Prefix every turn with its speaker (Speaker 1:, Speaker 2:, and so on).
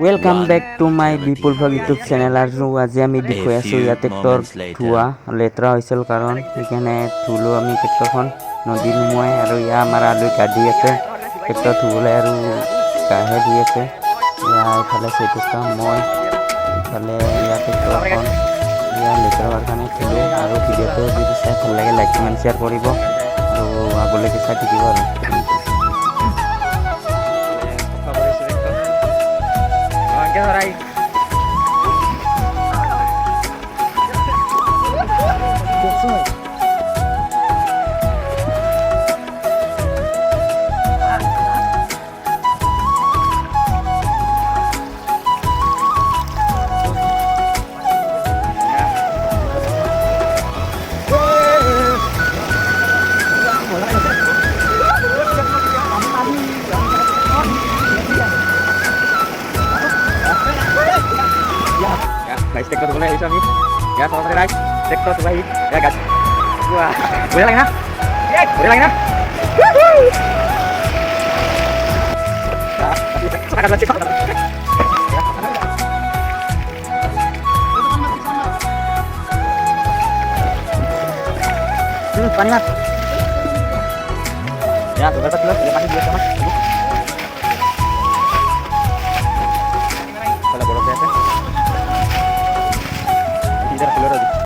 Speaker 1: Welcome
Speaker 2: One
Speaker 1: back to my Bipul vlog
Speaker 2: eternity
Speaker 1: YouTube channel. আৰু আজি আমি
Speaker 2: later. A
Speaker 1: দেখুৱাই আছোঁ
Speaker 2: few
Speaker 1: ইয়াত ট্ৰেক্টৰ
Speaker 2: moments later.
Speaker 1: ধোৱা লেতেৰা হৈছিল কাৰণ সেইকাৰণে ধুলোঁ আমি ট্ৰেক্টৰখন নদী নোমোৱাই। আৰু ইয়াৰ আমাৰ আলুই গাড়ী আছে ট্ৰেক্টৰ ধুবলৈ আৰু গাহে ধুই আছে। ইয়াৰ ইফালে চেতুকা মই ইফালে ইয়াৰ ট্ৰেক্টৰখন ইয়াৰ লেতেৰা হোৱাৰ কাৰণে ধুলোঁ। আৰু ভিডিঅ'টো যদি চাই ভাল লাগে লাইক কমেণ্ট শ্বেয়াৰ কৰিব আৰু আগলৈকে চাই থাকিব আৰু thank you.
Speaker 3: Guys, tektor boleh itu kami. Ya, sama sekali guys. Tektor coba ini. Ya, guys. Wah, boleh lagi nah? Boleh lagi nah? Sepakat lagi. Pani mas. Ya, coba dulu. Ya, pani dia sama.